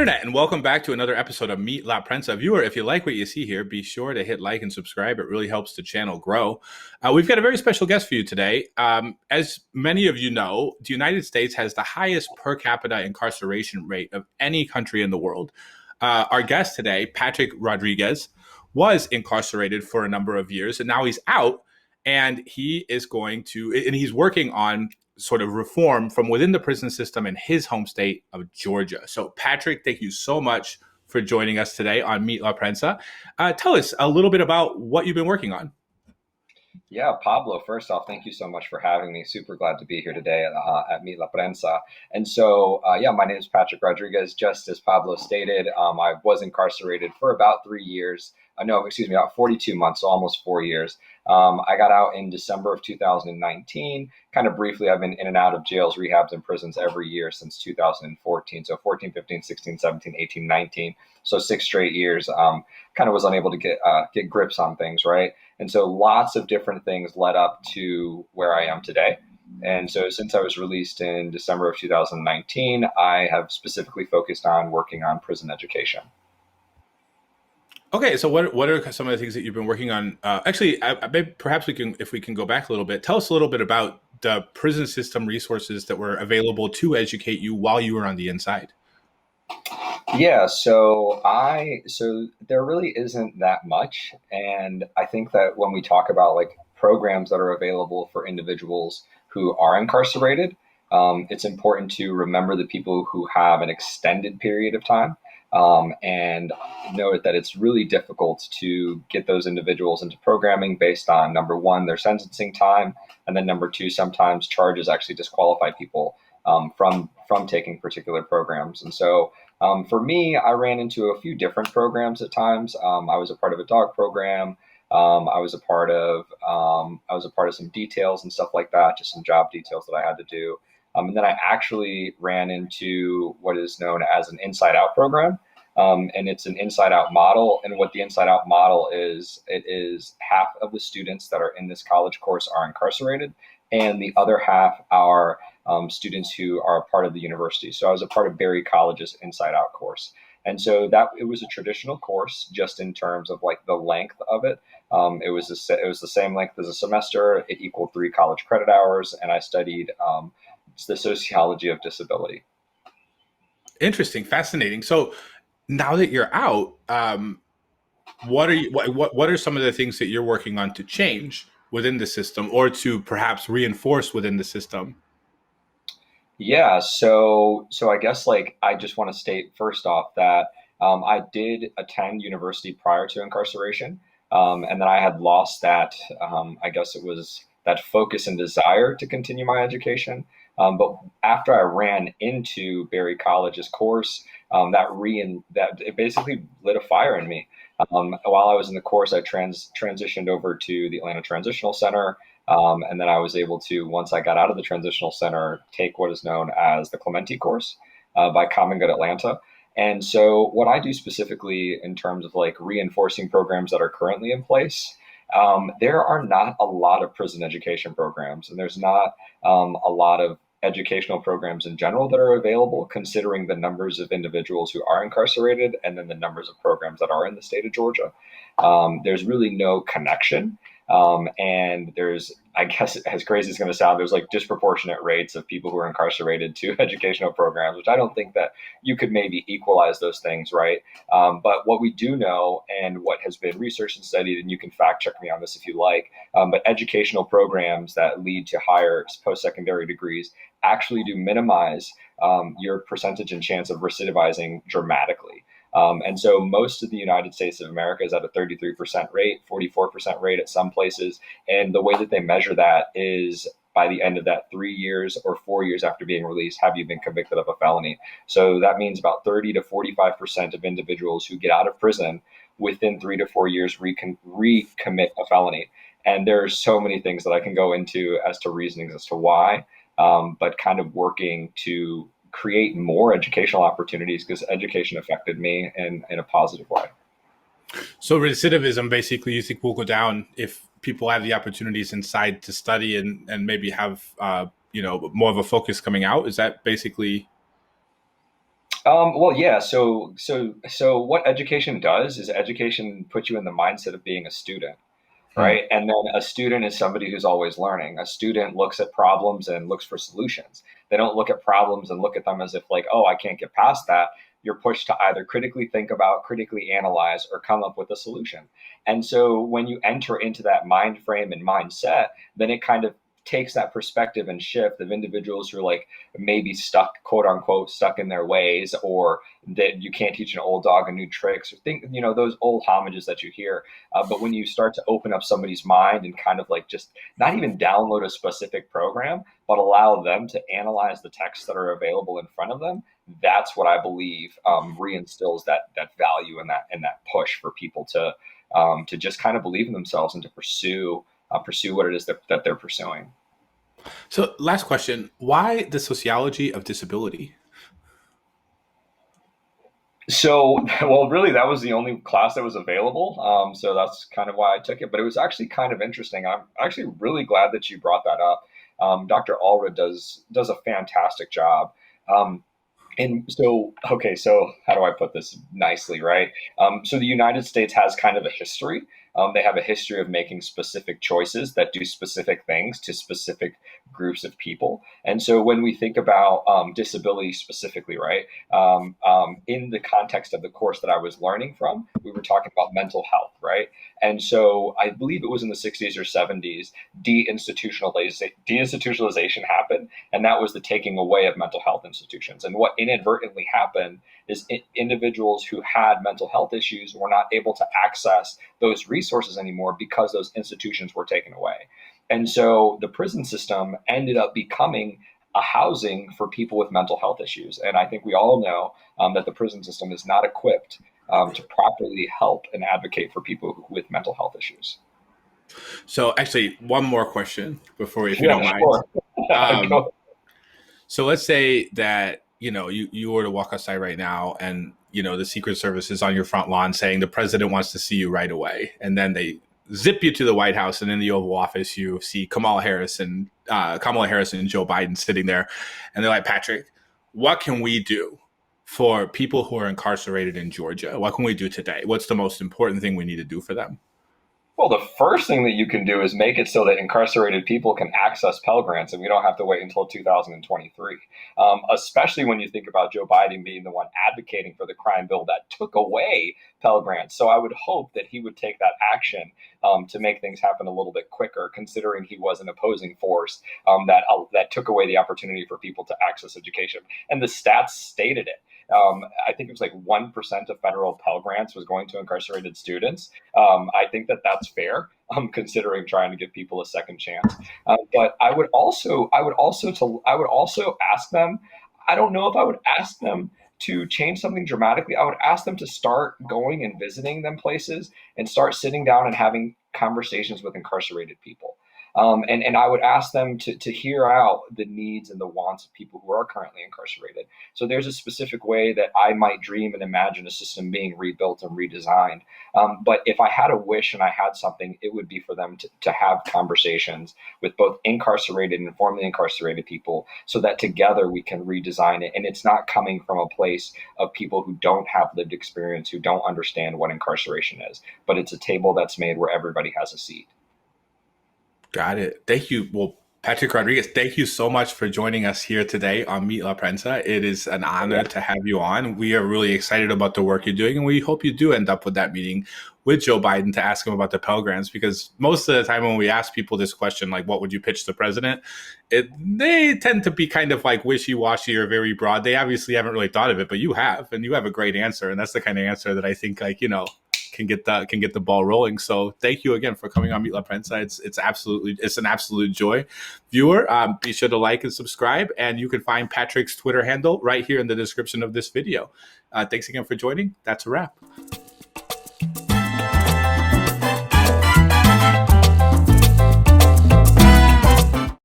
Internet, and welcome back to another episode of Meet La Prensa. Viewer, if you like what you see here, be sure to hit like and subscribe. It really helps the channel grow. We've got a very special guest for you today. As many of you know, the United States has the highest per capita incarceration rate of any country in the world. Our guest today, Patrick Rodriguez, was incarcerated for a number of years, and now he's out, and he's working on sort of reform from within the prison system in his home state of Georgia. So, Patrick, thank you so much for joining us today on Meet La Prensa. Tell us a little bit about what you've been working on. Yeah, Pablo, first off, thank you so much for having me. Super glad to be here today at Meet La Prensa. And so, my name is Patrick Rodriguez. Just as Pablo stated, I was incarcerated for about 3 years. About 42 months, so almost 4 years. I got out in December of 2019. Kind of briefly, I've been in and out of jails, rehabs, and prisons every year since 2014. So 14, 15, 16, 17, 18, 19. So 6 straight years. Kind of was unable to get grips on things, right? And so lots of different things led up to where I am today. And so since I was released in December of 2019, I have specifically focused on working on prison education. Okay, so what are some of the things that you've been working on? Perhaps if we can go back a little bit, tell us a little bit about the prison system resources that were available to educate you while you were on the inside. Yeah, so there really isn't that much, and I think that when we talk about like programs that are available for individuals who are incarcerated, it's important to remember the people who have an extended period of time, and note that it's really difficult to get those individuals into programming based on number one, their sentencing time, and then number two, sometimes charges actually disqualify people from taking particular programs, and so. For me, I ran into a few different programs at times. I was a part of a dog program. I was a part of some details and stuff like that, just some job details that I had to do. And then I actually ran into what is known as an inside out program. And it's an inside out model. And what the inside out model is, it is half of the students that are in this college course are incarcerated, and the other half are students who are a part of the university. So I was a part of Berry College's Inside Out course. And so that it was a traditional course just in terms of like the length of it. It was the same length as a semester. It equaled 3 college credit hours, and I studied the sociology of disability. Interesting, fascinating. So now that you're out, what are some of the things that you're working on to change within the system or to perhaps reinforce within the system? Yeah, so I guess like I just want to state first off that I did attend university prior to incarceration, and then I had lost that. I guess it was that focus and desire to continue my education. But after I ran into Berry College's course, that it basically lit a fire in me. While I was in the course, I transitioned over to the Atlanta Transitional Center. And then I was able to, once I got out of the transitional center, take what is known as the Clementi course by Common Good Atlanta. And so what I do specifically in terms of like reinforcing programs that are currently in place, there are not a lot of prison education programs, and there's not a lot of educational programs in general that are available, considering the numbers of individuals who are incarcerated and then the numbers of programs that are in the state of Georgia. There's really no connection. And there's, I guess, as crazy as it's going to sound, there's like disproportionate rates of people who are incarcerated to educational programs, which I don't think that you could maybe equalize those things, right? But what we do know and what has been researched and studied, and you can fact check me on this if you like, but educational programs that lead to higher post-secondary degrees actually do minimize your percentage and chance of recidivizing dramatically. And so most of the United States of America is at a 33% rate, 44% rate at some places. And the way that they measure that is by the end of that 3 years or 4 years after being released, have you been convicted of a felony? So that means about 30 to 45% of individuals who get out of prison within 3 to 4 years recommit a felony. And there are so many things that I can go into as to reasonings as to why, but kind of working to create more educational opportunities because education affected me in a positive way. So recidivism, basically, you think will go down if people have the opportunities inside to study and maybe have more of a focus coming out? Is that basically? Well, yeah. So what education does is education puts you in the mindset of being a student, Hmm. right? And then a student is somebody who's always learning. A student looks at problems and looks for solutions. They don't look at problems and look at them as if like, oh, I can't get past that. You're pushed to either critically think about, critically analyze, or come up with a solution. And so when you enter into that mind frame and mindset, then it kind of takes that perspective and shift of individuals who are like maybe stuck, quote unquote, stuck in their ways, or that you can't teach an old dog a new tricks, or think, those old homages that you hear. But when you start to open up somebody's mind and kind of like just not even download a specific program, but allow them to analyze the texts that are available in front of them, that's what I believe reinstills that value and that push for people to just kind of believe in themselves and to pursue what it is that they're pursuing. So, last question: why the sociology of disability? So, well, really, that was the only class that was available. So that's kind of why I took it. But it was actually kind of interesting. I'm actually really glad that you brought that up. Dr. Allred does a fantastic job. Um, and so, okay, so how do I put this nicely, right? So the United States has kind of a history. They have a history of making specific choices that do specific things to specific groups of people. And so when we think about disability specifically, right, in the context of the course that I was learning from, we were talking about mental health, right? And so I believe it was in the 60s or 70s, deinstitutionalization happened, and that was the taking away of mental health institutions. And what inadvertently happened is individuals who had mental health issues were not able to access those resources anymore because those institutions were taken away. And so the prison system ended up becoming a housing for people with mental health issues. And I think we all know that the prison system is not equipped to properly help and advocate for people with mental health issues. So, actually, one more question before, if you Yeah, don't mind. sure. Um, Go. so, let's say that you were to walk outside right now, and the Secret Service is on your front lawn saying the president wants to see you right away, and then they zip you to the White House, and in the Oval Office you see Kamala Harris and Joe Biden sitting there, and they're like, Patrick, what can we do for people who are incarcerated in Georgia? What can we do today? What's the most important thing we need to do for them? Well, the first thing that you can do is make it so that incarcerated people can access Pell Grants, and we don't have to wait until 2023. Especially when you think about Joe Biden being the one advocating for the crime bill that took away Pell Grants. So I would hope that he would take that action to make things happen a little bit quicker, considering he was an opposing force that took away the opportunity for people to access education. And the stats stated it. I think it was like 1% of federal Pell Grants was going to incarcerated students. I think that that's fair, considering trying to give people a second chance. But I would also ask them. I don't know if I would ask them to change something dramatically. I would ask them to start going and visiting them places and start sitting down and having conversations with incarcerated people. And I would ask them to hear out the needs and the wants of people who are currently incarcerated. So there's a specific way that I might dream and imagine a system being rebuilt and redesigned. But if I had a wish and I had something, it would be for them to have conversations with both incarcerated and formerly incarcerated people so that together we can redesign it. And it's not coming from a place of people who don't have lived experience, who don't understand what incarceration is, but it's a table that's made where everybody has a seat. Got it. Thank you. Well, Patrick Rodriguez, thank you so much for joining us here today on Meet La Prensa. It is an honor Yeah. to have you on. We are really excited about the work you're doing, and we hope you do end up with that meeting with Joe Biden to ask him about the Pell Grants, because most of the time when we ask people this question, like, what would you pitch the president? They tend to be kind of like wishy-washy or very broad. They obviously haven't really thought of it, but you have, and you have a great answer. And that's the kind of answer that I think, like, can get the ball rolling. So thank you again for coming on Meet La Prensa. It's an absolute joy. Viewer, be sure to like and subscribe, and you can find Patrick's Twitter handle right here in the description of this video. Thanks again for joining. That's a wrap.